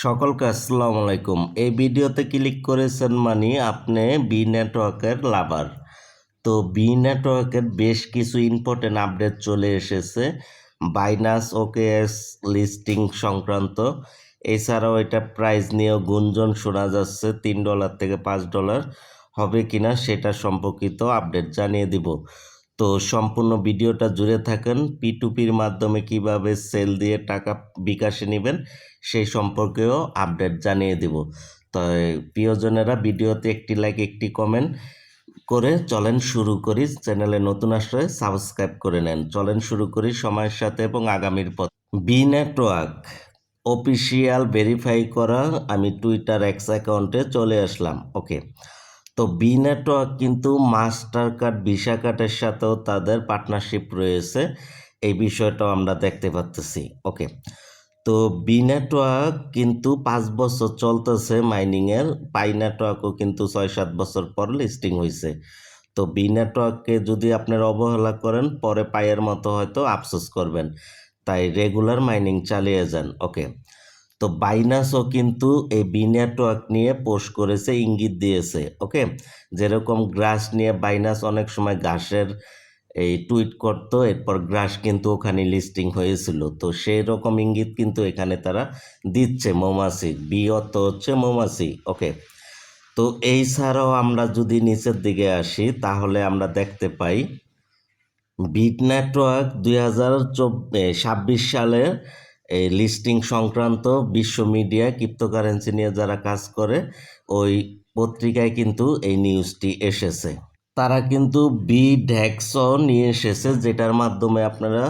সকলকে আসসালামু আলাইকুম। এই ভিডিওতে ক্লিক করেছেন মানে আপনি বি নেটওয়ার্কের লাভার। তো বি নেটওয়ার্কের বেশ কিছু ইম্পর্টেন্ট আপডেট চলে এসেছে বাইনান্স ওকেএস লিস্টিং সংক্রান্ত। এছাড়াও এটা প্রাইস নিয়েও গুঞ্জন শোনা যাচ্ছে $3 থেকে $5 হবে কিনা সেটা সম্পর্কিত আপডেট জানিয়ে দিব। তো সম্পূর্ণ ভিডিওটা জুড়ে থাকেন। P2Pর মাধ্যমে কিভাবে সেল দিয়ে টাকা বিকাশে নেবেন সেই সম্পর্কেও আপডেট জানিয়ে দিব। তো প্রিয়জনেরা ভিডিওতে একটি লাইক একটি কমেন্ট করে চলেন শুরু করি। চ্যানেলে নতুন আসলে সাবস্ক্রাইব করে নেন। চলেন শুরু করি সময়ের সাথে এবং আগামীর পথ। বি নেটওয়ার্ক অফিসিয়াল ভেরিফাই করা, আমি টুইটার এক্স অ্যাকাউন্টে চলে আসলাম। ওকে, তো বি নেটওয়ার্ক কিন্তু মাস্টার কার্ড ভিসা কার্ডের সাথেও তাদের পার্টনারশিপ রয়েছে, এই বিষয়টাও আমরা দেখতে পাচ্ছি। ওকে, তো বি নেটওয়ার্ক কিন্তু 5 বছর চলতেছে মাইনিংয়ের, পাই নেটওয়ার্কও কিন্তু 6-7 বছর পর লিস্টিং হয়েছে। তো বি নেটওয়ার্ককে যদি আপনারা অবহেলা করেন পরে পাইয়ের মতো হয়তো আফসোস করবেন, তাই রেগুলার মাইনিং চালিয়ে যান। ওকে, তো বাইনান্সও কিন্তু এই বি নেটওয়ার্ক নিয়ে পোস্ট করেছে, ইঙ্গিত দিয়েছে। ওকে, যেরকম গ্রাস নিয়ে বাইনান্স অনেক সময় ঘাসের এই টুইট করতো, এরপর গ্রাস কিন্তু ওখানে লিস্টিং হয়েছিল, তো সেই রকম ইঙ্গিত কিন্তু এখানে তারা দিচ্ছে। মৌমাছি বি অর্থ হচ্ছে মৌমাছি। ওকে, তো এই ছাড়াও আমরা যদি নিচের দিকে আসি তাহলে আমরা দেখতে পাই বিট নেটওয়ার্ক 2026 সালে এই লিস্টিং সংক্রান্ত বিশ্ব মিডিয়া ক্রিপ্টোকারেন্সি নিয়ে যারা কাজ করে ওই পত্রিকায় কিন্তু এই নিউজটি এসেছে। তারা কিন্তু বি ড্যাক্সও নিয়ে এসেছে, যেটার মাধ্যমে আপনারা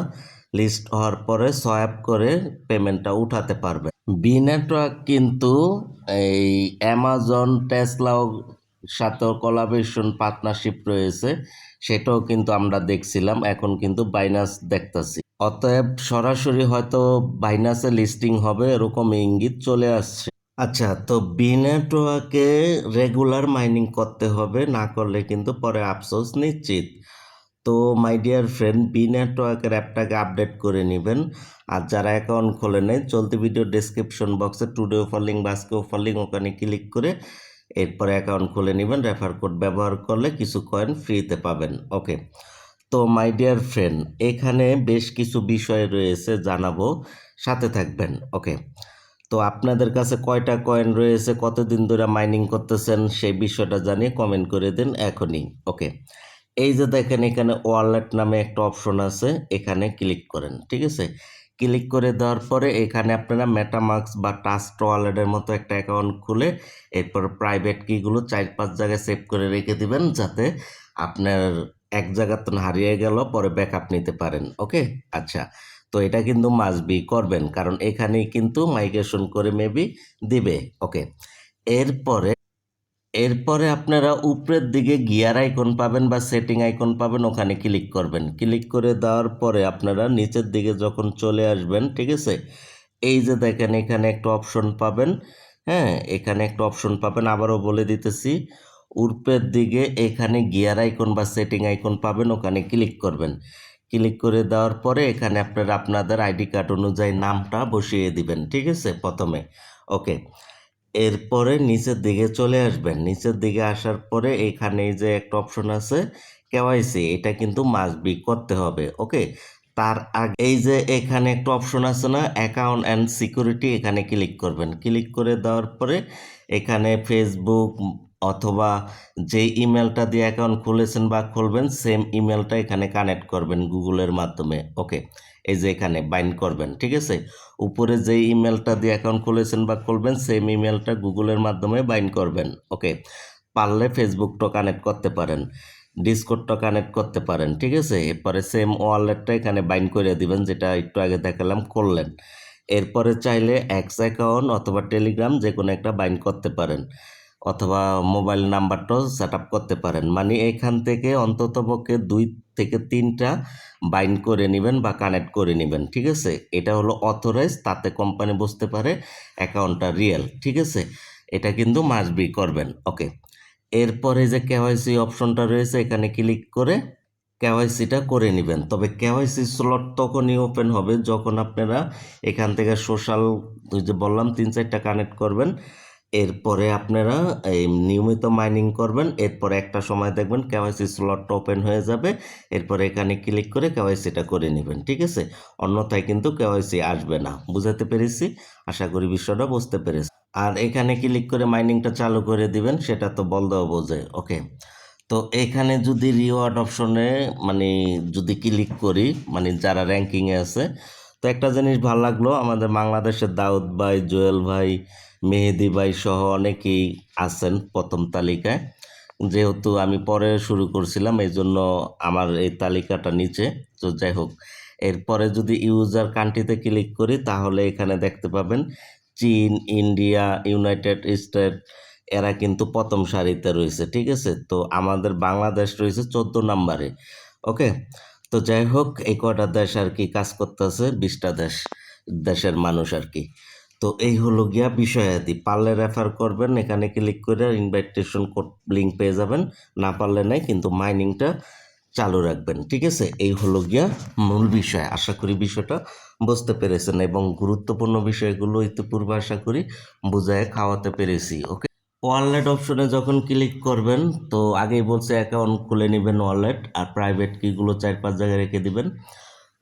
লিস্ট হওয়ার পরে সোয়াপ করে পেমেন্টটা উঠাতে পারবেন। বি নেটওয়ার্ক কিন্তু এই অ্যামাজন টেসলাও সাথেও কোলাবোরেশন পার্টনারশিপ রয়েছে, সেটাও কিন্তু আমরা দেখছিলাম, এখন কিন্তু বাইনান্স দেখতেছি। অতএব সরাসরি হয়তো বাইনান্সে লিস্টিং হবে এরকম ইঙ্গিত চলে আসছে। আচ্ছা, তো বি নেটওয়ার্কে রেগুলার মাইনিং করতে হবে, না করলে কিন্তু পরে আফসোস নিশ্চিত। তো মাই ডিয়ার ফ্রেন্ড, বি নেটওয়ার্কের অ্যাপটাকে আপডেট করে নেবেন। আর যারা অ্যাকাউন্ট খোলে নেই, চলতি ভিডিও ডেসক্রিপশন বক্সে টুডে অফার লিঙ্ক বা আজকে অফার লিঙ্ক, ওখানে ক্লিক করে এরপরে অ্যাকাউন্ট খুলে নেবেন। রেফার কোড ব্যবহার করলে কিছু কয়েন ফ্রিতে পাবেন। ওকে, তো মাই ডিয়ার ফ্রেন্ড, এখানে বেশ কিছু বিষয় রয়েছে জানাবো, সাথে থাকবেন। ওকে, তো আপনাদের কাছে কয়টা কয়েন রয়েছে, কতদিন ধরে মাইনিং করতেছেন সেই বিষয়টা জানিয়ে কমেন্ট করে দিন এখনই। ওকে, এই যে দেখেন এখানে ওয়ালেট নামে একটা অপশন আছে, এখানে ক্লিক করেন। ঠিক আছে, ক্লিক করে দেওয়ার পরে এখানে আপনারা মেটামাস্ক বা ট্রাস্ট ওয়ালেটের মতো একটা অ্যাকাউন্ট খুলে এরপর প্রাইভেট কিগুলো 4-5 জায়গায় সেভ করে রেখে দিবেন, যাতে আপনার এক জায়গাতে হারিয়ে গেল পরে ব্যাকআপ নিতে পারেন। ওকে, আচ্ছা, তো এটা কিন্তু মাস্ট বি করবেন, কারণ এখানেই কিন্তু মাইগ্রেশন করে মেবি দিবে। ওকে, এরপরে এরপরে আপনারা উপরের দিকে গিয়ার আইকন পাবেন বা সেটিং আইকন পাবেন, ওখানে ক্লিক করবেন। ক্লিক করে দেওয়ার পরে আপনারা নিচের দিকে যখন চলে আসবেন, ঠিক আছে, এই যে দেখেন এখানে একটা অপশন পাবেন। হ্যাঁ, এখানে একটা অপশন পাবেন, আবারও বলে দিতেছি, উপরের দিকে এখানে গিয়ার আইকন বা সেটিং আইকন পাবেন, ওখানে ক্লিক করবেন। ক্লিক করে দেওয়ার পরে এখানে আপনারা আপনাদের আইডি কার্ড অনুযায়ী নামটা বসিয়ে দিবেন। ঠিক আছে, প্রথমে। ওকে, এরপরে নিচের দিকে চলে আসবেন। নিচের দিকে আসার পরে এখানে যে একটা অপশন আছে কেওয়াইসি, এটা কিন্তু মাস্ট বি করতে হবে। ওকে, তার আগে এই যে এখানে একটা অপশন আছে না, অ্যাকাউন্ট অ্যান্ড সিকিউরিটি, এখানে ক্লিক করবেন। ক্লিক করে দেওয়ার পরে এখানে ফেসবুক অথবা যে ইমেলটা দিয়ে অ্যাকাউন্ট খুলেছেন বা খুলবেন সেম ইমেলটা এখানে কানেক্ট করবেন গুগলের মাধ্যমে। ওকে, এই যে এখানে বাইন্ড করবেন। ঠিক আছে, উপরে যে ইমেলটা দিয়ে অ্যাকাউন্ট খুলেছেন বা খুলবেন সেম ইমেলটা গুগলের মাধ্যমে বাইন্ড করবেন। ওকে, পারলে ফেসবুকটা কানেক্ট করতে পারেন, ডিসকর্ডটা কানেক্ট করতে পারেন। ঠিক আছে, এরপরে সেম ওয়ালেটটা এখানে বাইন্ড করে দিবেন, যেটা একটু আগে দেখালাম করলেন। এরপরে চাইলে এক্স অ্যাকাউন্ট অথবা টেলিগ্রাম যে কোনো একটা বাইন্ড করতে পারেন, অথবা মোবাইল নাম্বারটাও সেট আপ করতে পারেন। মানে এখান থেকে অন্ততপক্ষে 2 থেকে 3টা বাইন্ড করে নেবেন বা কানেক্ট করে নেবেন। ঠিক আছে, এটা হলো অথরাইজ, তাতে কোম্পানি বুঝতে পারে অ্যাকাউন্টটা রিয়েল। ঠিক আছে, এটা কিন্তু মাস্ট বি করবেন। ওকে, এরপরে যে কেওয়াইসি অপশনটা রয়েছে এখানে ক্লিক করে কেওয়াইসিটা করে নেবেন। তবে কেওয়াইসি স্লট তখনই ওপেন হবে যখন আপনারা এখান থেকে সোশ্যাল, ওই যে বললাম ৩-৪টা কানেক্ট করবেন। এরপরে আপনারা এই নিয়মিত মাইনিং করবেন। এরপরে একটা সময় দেখবেন কেওয়াইসি স্লটটা ওপেন হয়ে যাবে। এরপরে এখানে ক্লিক করে কেওয়াইসিটা করে নেবেন, ঠিক আছে? অন্যথায় কিন্তু কেওয়াইসি আসবে না। বুঝাতে পেরেছি? আশা করি বিষয়টা বুঝতে পেরেছি। আর এখানে ক্লিক করে মাইনিংটা চালু করে দিবেন, সেটা তো বলদেও বোঝে। ওকে, তো এখানে যদি রিওয়ার্ড অপশনে মানে যদি ক্লিক করি, মানে যারা র্যাঙ্কিংয়ে আছে, তো একটা জিনিস ভালো লাগলো, আমাদের বাংলাদেশের দাউদ ভাই, জুয়েল ভাই, মেহেদি ভাই সহ অনেকেই আছেন প্রথম তালিকায়। যেহেতু আমি পরে শুরু করছিলাম এই জন্য আমার এই তালিকাটা নিচে। তো যাই হোক, এরপরে যদি ইউজার কান্ট্রিতে ক্লিক করি তাহলে এখানে দেখতে পাবেন চীন, ইন্ডিয়া, ইউনাইটেড স্টেট, এরা কিন্তু প্রথম সারিতে রয়েছে, ঠিক আছে? তো আমাদের বাংলাদেশ রয়েছে 14 নম্বরে। ওকে, তো যাই হোক, এই কটা দেশ আর কি কাজ করতেছে, 20টা দেশের মানুষ আর কি। তো এই হলো গিয়া বিষয়াদি। পারলে রেফার করবেন, এখানে ক্লিক করে ইনভাইটেশন কোড লিঙ্ক পেয়ে যাবেন। না পারলে নাই, কিন্তু মাইনিংটা চালু রাখবেন, ঠিক আছে? এই হলো গিয়া মূল বিষয়। আশা করি বিষয়টা বুঝতে পেরেছেন এবং গুরুত্বপূর্ণ বিষয়গুলো ইতিপূর্বে আশা করি বুঝায় খাওয়াতে পেরেছি। ওকে, ওয়ালেট অপশনে যখন ক্লিক করবেন, তো আগেই বলছে অ্যাকাউন্ট খুলে নেবেন ওয়ালেট, আর প্রাইভেট কিগুলো 4-5 জায়গায় রেখে দিবেন।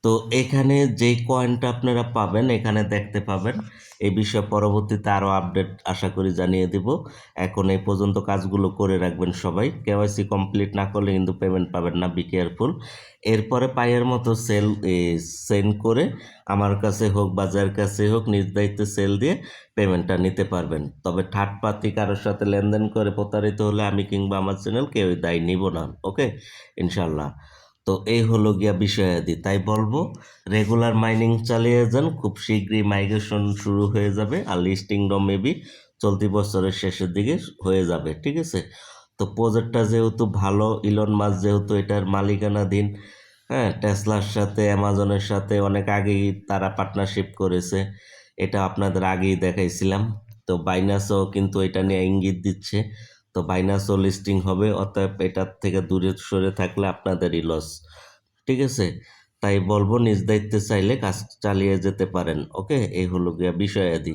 তো এখানে যেই কয়েনটা আপনারা পাবেন এখানে দেখতে পাবেন। এই বিষয়ে পরবর্তীতে আরও আপডেট আশা করি জানিয়ে দেব। এখন এই পর্যন্ত কাজগুলো করে রাখবেন সবাই। কেওয়াইসি কমপ্লিট না করলে কিন্তু পেমেন্ট পাবেন না, বি কেয়ারফুল। এরপরে পায়ের মতো সেন্ড করে আমার কাছে হোক বা যার কাছে হোক নিজ দায়িত্বে সেল দিয়ে পেমেন্টটা নিতে পারবেন। তবে থার্ড পার্টি কারোর সাথে লেনদেন করে প্রতারিত হলে আমি কিংবা আমার চ্যানেল কেউই দায়ী নিব না। ওকে, ইনশাল্লাহ। তো এই হলো গিয়া বিষয়াদি। তাই বলবো রেগুলার মাইনিং চালিয়ে যান, খুব শীঘ্রই মাইগ্রেশন শুরু হয়ে যাবে। আর লিস্টিংটাও মেবি চলতি বছরের শেষের দিকে হয়ে যাবে, ঠিক আছে? তো প্রজেক্টটা যেহেতু ভালো, ইলন মাস্ক যেহেতু এটার মালিকানাধীন, হ্যাঁ, টেসলার সাথে, অ্যামাজনের সাথে অনেক আগেই তারা পার্টনারশিপ করেছে। এটা আপনাদের আগেই দেখাইছিলাম। তো বাইনাসও কিন্তু এটা নিয়ে ইঙ্গিত দিচ্ছে। তো বাইনাসও লিস্টিং হবে, অতএব এটার থেকে দূরে সরে থাকলে আপনাদেরই লস, ঠিক আছে? তাই বলবো নিজ দায়িত্বে চাইলে কাজ চালিয়ে যেতে পারেন। ওকে, এই হলো গিয়া বিষয়াদি।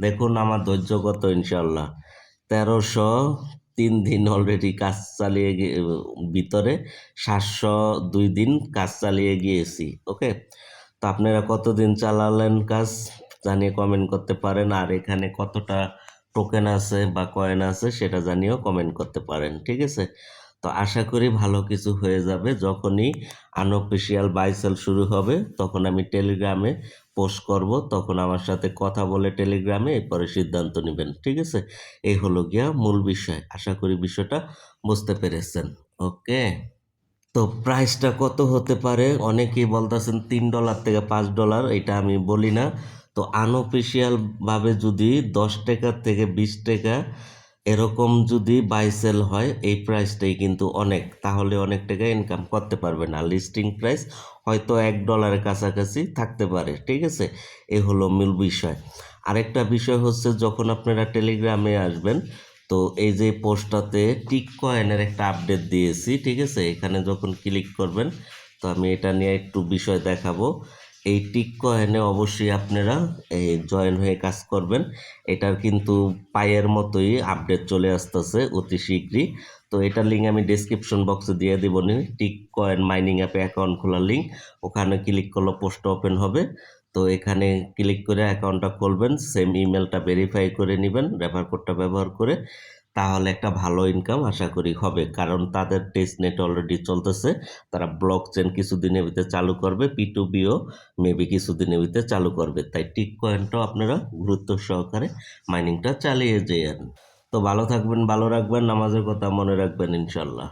দেখুন আমার ধৈর্য কত, ইনশাল্লাহ 1303 দিন অলরেডি কাজ চালিয়ে গিয়ে ভিতরে 702 দিন কাজ চালিয়ে গিয়েছি। ওকে, তো আপনারা কতদিন চালালেন কাজ জানিয়ে কমেন্ট করতে পারেন। আর এখানে কতটা টোকেন আছে বা কয়েন আছে সেটা জানিয়েও কমেন্ট করতে পারেন, ঠিক আছে? তো আশা করি ভালো কিছু হয়ে যাবে। যখনই আনঅফিসিয়াল বাই সেল শুরু হবে তখন আমি টেলিগ্রামে পোস্ট করব, তখন আমার সাথে কথা বলে টেলিগ্রামে এরপরে সিদ্ধান্ত নেবেন, ঠিক আছে? এই হলো গিয়া মূল বিষয়। আশা করি বিষয়টা বুঝতে পেরেছেন। ওকে, তো প্রাইসটা কত হতে পারে অনেকেই বলতেছেন $3 থেকে $5, এটা আমি বলি না। তো আনঅফিসিয়াল ভাবে যদি 10 টাকা থেকে 20 টাকা এরকম যদি বাই সেল হয়, এই প্রাইসটাই কিন্তু অনেক, তাহলে অনেক টাকা ইনকাম করতে পারবেন। আর লিস্টিং প্রাইস হয়তো $1 কাছাকাছি থাকতে পারে, ঠিক আছে? এই হলো মূল বিষয়। আরেকটা বিষয় হচ্ছে যখন আপনারা টেলিগ্রামে আসবেন, তো এই যে পোস্টটাতে টিক কয়েনের একটা আপডেট দিয়েছি, ঠিক আছে? এখানে যখন ক্লিক করবেন, তো আমি এটা নিয়ে একটু বিষয় দেখাবো। এই টিক কয়েনে অবশ্যই আপনারা এই জয়েন হয়ে কাজ করবেন। এটার কিন্তু পায়ের মতোই আপডেট চলে আসতেছে অতি শীঘ্রই। তো এটার লিঙ্ক আমি ডেসক্রিপশন বক্সে দিয়ে দিব নি। টিক কয়েন মাইনিং অ্যাপে অ্যাকাউন্ট খোলার লিঙ্ক, ওখানে ক্লিক করলে পোস্ট ওপেন হবে। তো এখানে ক্লিক করে অ্যাকাউন্টটা খুলবেন, সেম ইমেলটা ভেরিফাই করে নেবেন রেফার কোডটা ব্যবহার করে। তাহলে একটা ভালো ইনকাম আশা করি হবে, কারণ তাদের টেস্ট নেট অলরেডি চলতেছে। তারা ব্লক চেন কিছুদিনের ভিতরে চালু করবে, P2Bও মেবি কিছুদিনের ভিতরে চালু করবে। তাই টিক কয়েনটাও আপনারা গুরুত্ব সহকারে মাইনিংটা চালিয়ে যেন। তো ভালো থাকবেন, ভালো রাখবেন, নামাজের কথা মনে রাখবেন, ইনশাল্লাহ।